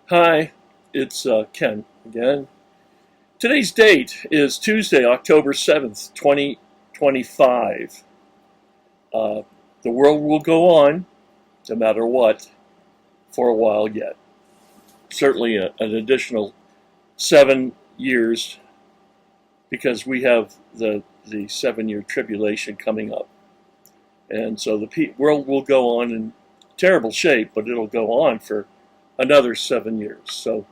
Hi, it's Ken again. Today's date is Tuesday, October 7th, 2025. Uh, the world will go on, no matter what, for a while yet. Certainly an additional 7 years because we have the 7 year tribulation coming up. And so the world will go on in terrible shape, but it'll go on for another 7 years. So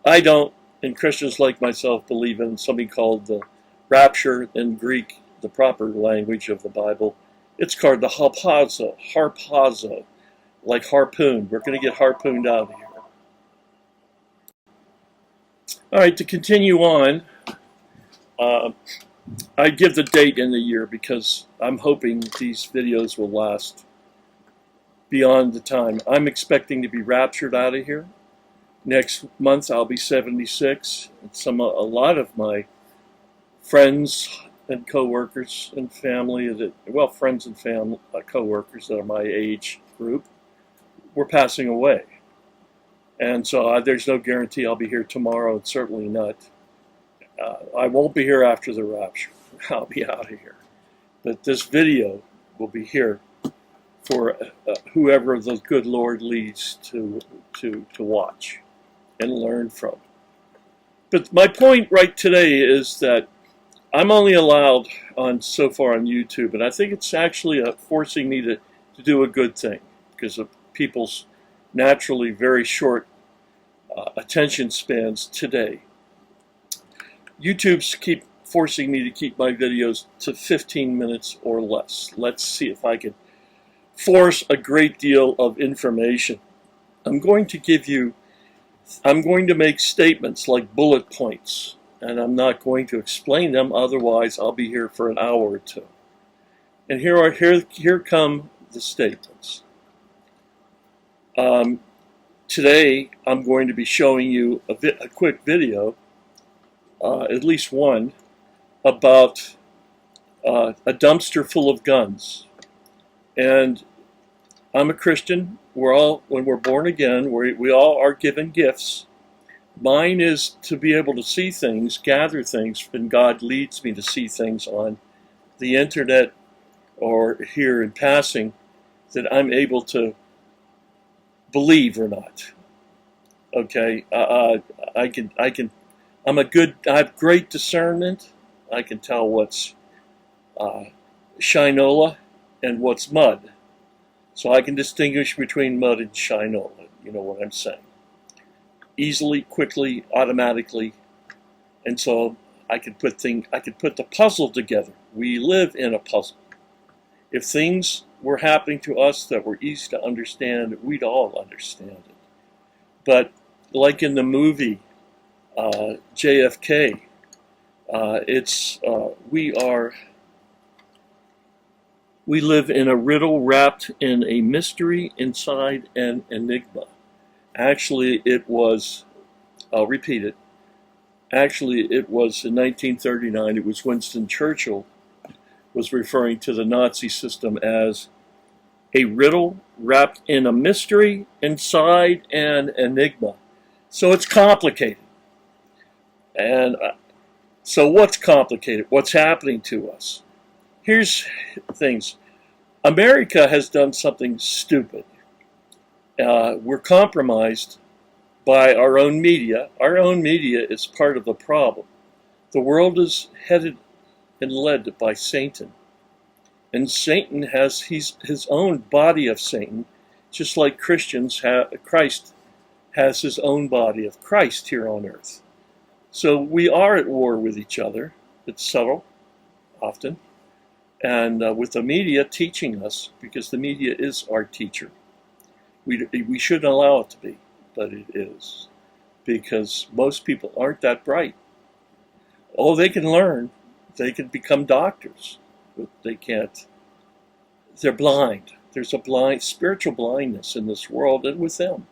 I don't, and Christians like myself believe in something called the rapture in Greek, the proper language of the Bible. It's called the harpazo, like harpoon. We're going to get harpooned out of here. All right, to continue on, I give the date and the year because I'm hoping these videos will last beyond the time. I'm expecting to be raptured out of here. Next month I'll be 76. A lot of my friends and co-workers and family, friends and family, co-workers that are my age group, were passing away. And so there's no guarantee I'll be here tomorrow, and certainly not. I won't be here after the rapture. I'll be out of here. But this video will be here for whoever the good Lord leads to watch and learn from. But my point right today is that I'm only allowed so far on YouTube, and I think it's actually forcing me to do a good thing because of people's naturally very short attention spans today. YouTube's keep forcing me to keep my videos to 15 minutes or less. Let's see if I can force a great deal of information. I'm going to make statements like bullet points, and I'm not going to explain them, otherwise I'll be here for an hour or two. And here come the statements. Today I'm going to be showing you a quick video, at least one, about a dumpster full of guns. And I'm a Christian. When we're born again, we all are given gifts. Mine is to be able to see things, gather things, and God leads me to see things on the internet or here in passing that I'm able to believe or not. Okay, I have great discernment. I can tell what's shinola and what's mud. So I can distinguish between mud and shinola. You know what I'm saying. Easily, quickly, automatically. And so I could put the puzzle together. We live in a puzzle. If things were happening to us that were easy to understand, we'd all understand it. But like in the movie JFK, we live in a riddle wrapped in a mystery inside an enigma. Actually, I'll repeat it. Actually, it was in 1939, it was Winston Churchill was referring to the Nazi system as a riddle wrapped in a mystery inside an enigma. So it's complicated. And so what's complicated? What's happening to us? Here's things. America has done something stupid. We're compromised by our own media. Our own media is part of the problem. The world is headed and led by Satan. And Satan has his own body of Satan, just like Christ has his own body of Christ here on earth. So we are at war with each other. It's subtle, often. And with the media teaching us, because the media is our teacher. We shouldn't allow it to be, but it is. Because most people aren't that bright. Oh, they can learn. They can become doctors. But they can't. They're blind. There's a spiritual blindness in this world and with them.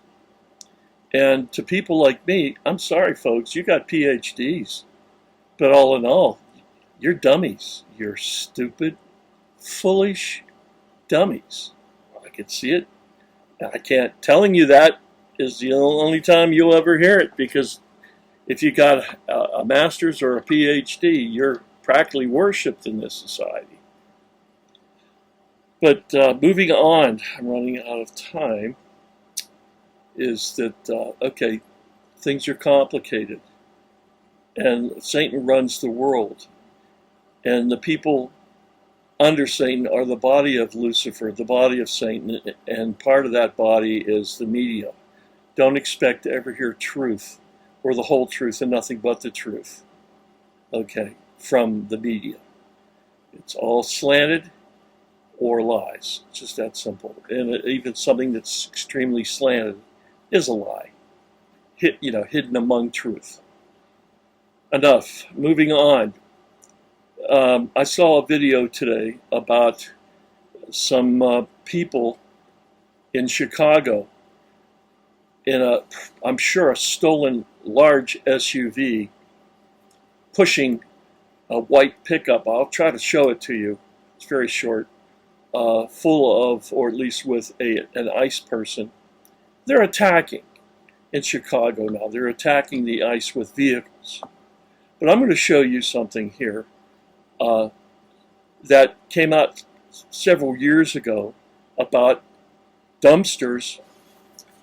And to people like me, I'm sorry, folks, you got PhDs. But all in all, you're dummies. You're stupid, foolish dummies. I can see it. I can't telling you that is the only time you'll ever hear it, because if you got a master's or a PhD, you're practically worshipped in this society. But moving on, I'm running out of time, is that, okay, things are complicated. And Satan runs the world. And the people under Satan are the body of Lucifer, the body of Satan, and part of that body is the media. Don't expect to ever hear truth, or the whole truth and nothing but the truth, okay, from the media. It's all slanted or lies. It's just that simple. And even something that's extremely slanted is a lie, hidden among truth. Enough. Moving on. I saw a video today about some people in Chicago in I'm sure, a stolen large SUV pushing a white pickup. I'll try to show it to you. It's very short. Full of, or at least with an ICE person. They're attacking in Chicago now. They're attacking the ICE with vehicles. But I'm going to show you something here that came out several years ago about dumpsters.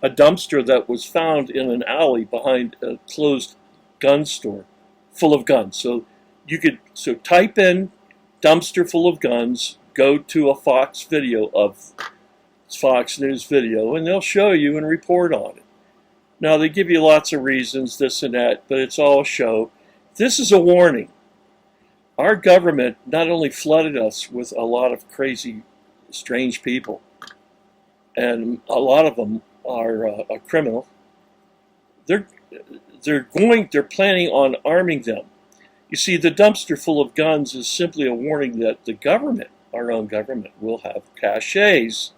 A dumpster that was found in an alley behind a closed gun store full of guns. So type in dumpster full of guns, go to a Fox News video, and they'll show you and report on it. Now, they give you lots of reasons, this and that, but it's all a show. This is a warning. Our government not only flooded us with a lot of crazy, strange people, and a lot of them are a criminal. They're planning on arming them. You see, the dumpster full of guns is simply a warning that the government, our own government, will have caches,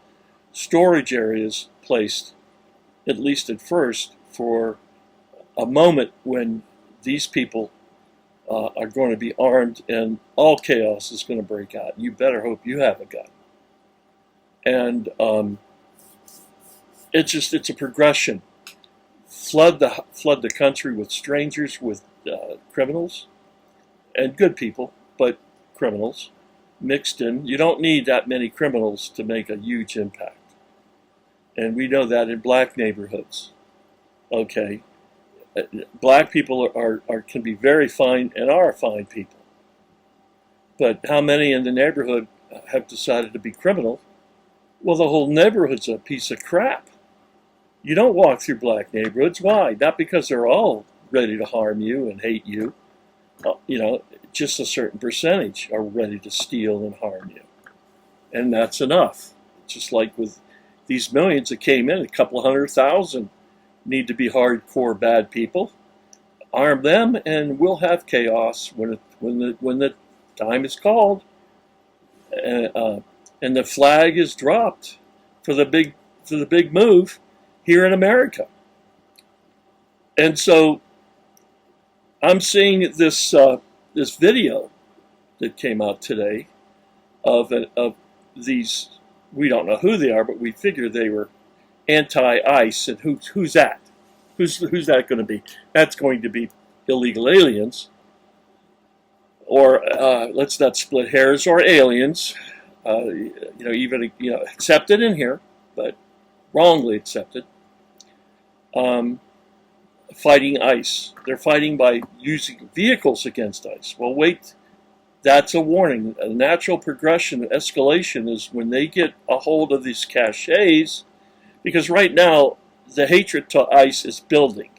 storage areas placed, at least at first, for a moment when these people are going to be armed and all chaos is going to break out. You better hope you have a gun. And it's a progression. Flood the country with strangers, with criminals, and good people, but criminals mixed in. You don't need that many criminals to make a huge impact. And we know that in black neighborhoods. Okay. Black people can be very fine and are fine people. But how many in the neighborhood have decided to be criminal? Well, the whole neighborhood's a piece of crap. You don't walk through black neighborhoods. Why? Not because they're all ready to harm you and hate you. Just a certain percentage are ready to steal and harm you. And that's enough. Just like with these millions that came in, a couple of 100,000 need to be hardcore bad people. Arm them, and we'll have chaos when the time is called, and the flag is dropped for the big move here in America. And so I'm seeing this video that came out today of these. We don't know who they are, but we figure they were anti-ICE, and who's that? Who's that going to be? That's going to be illegal aliens, or let's not split hairs, or aliens. Even accepted in here, but wrongly accepted. Fighting ICE. They're fighting by using vehicles against ICE. Well, wait. That's a warning. A natural progression, escalation, is when they get a hold of these caches, because right now the hatred to ICE is building,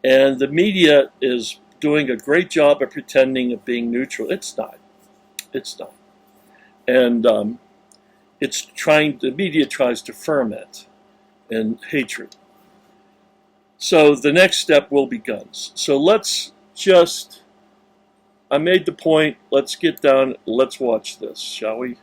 and the media is doing a great job of pretending of being neutral. It's not. And the media tries to ferment in hatred. So the next step will be guns. So I made the point. Let's get down. Let's watch this, shall we?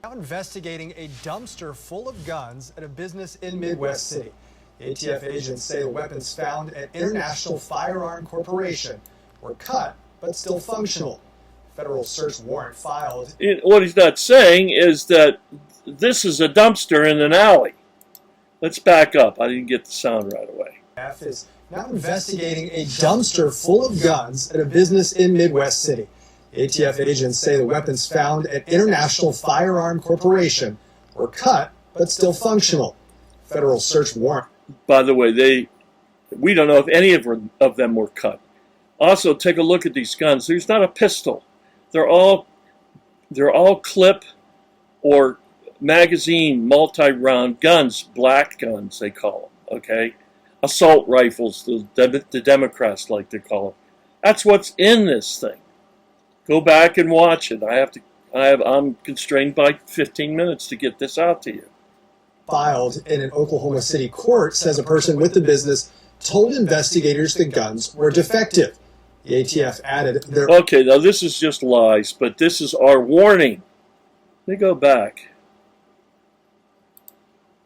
Now investigating a dumpster full of guns at a business in Midwest City. ATF agents say the weapons found at International Firearm Corporation were cut but still functional. Federal search warrant filed. What he's not saying is that this is a dumpster in an alley. Let's back up. I didn't get the sound right away. Is now investigating a dumpster full of guns at a business in Midwest City. ATF agents say the weapons found at International Firearm Corporation were cut but still functional. Federal search warrant. By the way, we don't know if any of them were cut. Also, take a look at these guns. There's not a pistol. They're all clip or magazine multi-round guns, black guns they call them. Okay, assault rifles. The Democrats like to call them. That's what's in this thing. Go back and watch it. I'm constrained by 15 minutes to get this out to you. Filed in an Oklahoma City court says a person with the business told investigators the guns were defective. The ATF added their... Okay, now this is just lies, but this is our warning. Let me go back.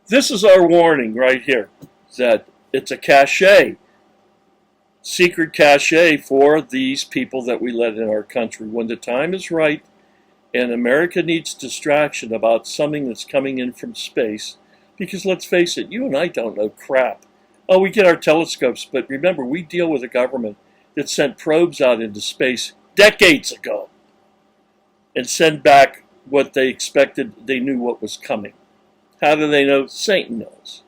This is our warning right here, that it's a cachet, secret cachet for these people that we let in our country. When the time is right and America needs distraction about something that's coming in from space, because let's face it, you and I don't know crap. Oh, we get our telescopes, but remember, we deal with a government that sent probes out into space decades ago and sent back what they expected. They knew what was coming. How do they know? Satan knows.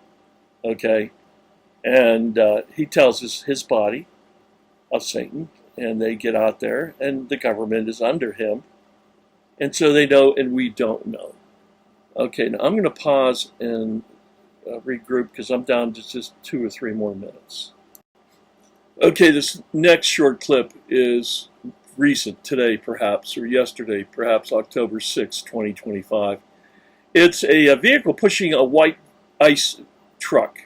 Okay? And he tells us his body of Satan, and they get out there, and the government is under him. And so they know, and we don't know. Okay, now I'm going to pause and regroup because I'm down to just 2 or 3 more minutes. Okay, this next short clip is recent, today perhaps, or yesterday, perhaps October 6, 2025. It's a vehicle pushing a white ICE truck.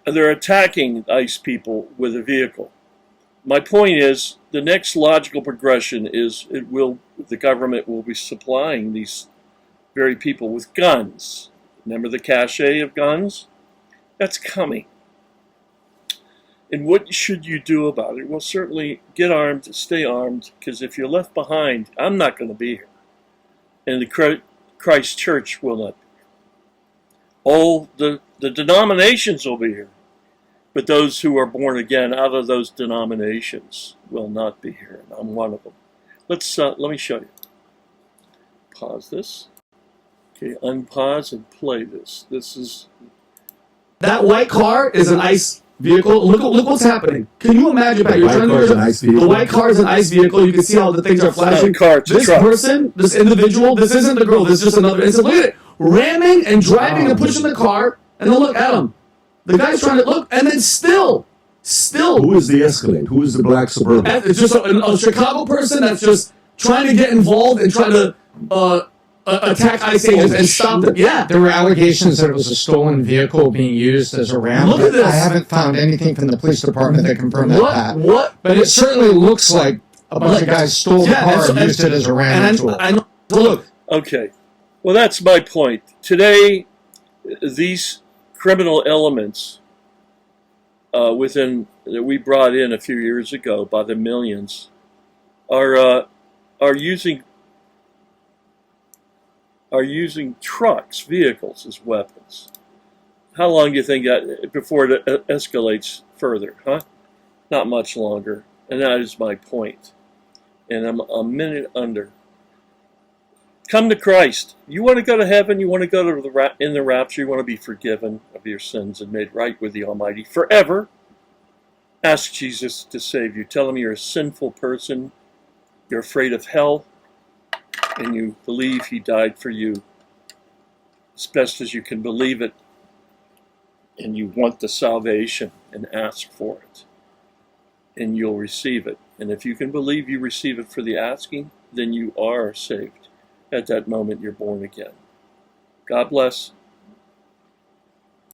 They're attacking ICE people with a vehicle. My point is, the next logical progression is the government will be supplying these very people with guns. Remember the cachet of guns? That's coming. And what should you do about it? Well, certainly get armed, stay armed, because if you're left behind, I'm not going to be here. And the Christ Church will not be here. All the denominations will be here. But those who are born again out of those denominations will not be here. And I'm one of them. Let me show you. Pause this. Okay, unpause and play this. This is... That white car is an ICE vehicle. Look what's happening. Can you imagine, Pat? You're trying to an ICE vehicle. The white car is an ICE vehicle. You can see how the things are flashing. This person, this individual, this isn't the girl. This is just another incident. Look at it. Ramming and driving and pushing the car. And then look at him. The guy's trying to look. And then still. Who is the Escalade? Who is the black Suburban? It's just a Chicago person that's just trying to get involved and trying to attack ICE agents and stop them. Yeah. There were allegations that it was a stolen vehicle being used as a ram. Look at this. I haven't found anything from the police department that confirmed that, Pat. What? But it certainly looks like a bunch of guys stole the car and used it as a ram tool. Look. Okay. Well, that's my point. Today, these criminal elements that we brought in a few years ago by the millions are using trucks, vehicles as weapons. How long do you think before it escalates further, huh? Not much longer. And that is my point. And I'm a minute under. Come to Christ. You want to go to heaven, you want to go to in the rapture, you want to be forgiven of your sins and made right with the Almighty forever. Ask Jesus to save you. Tell him you're a sinful person, you're afraid of hell, and you believe he died for you as best as you can believe it, and you want the salvation, and ask for it, and you'll receive it. And if you can believe you receive it for the asking, then you are saved. At that moment, you're born again. God bless.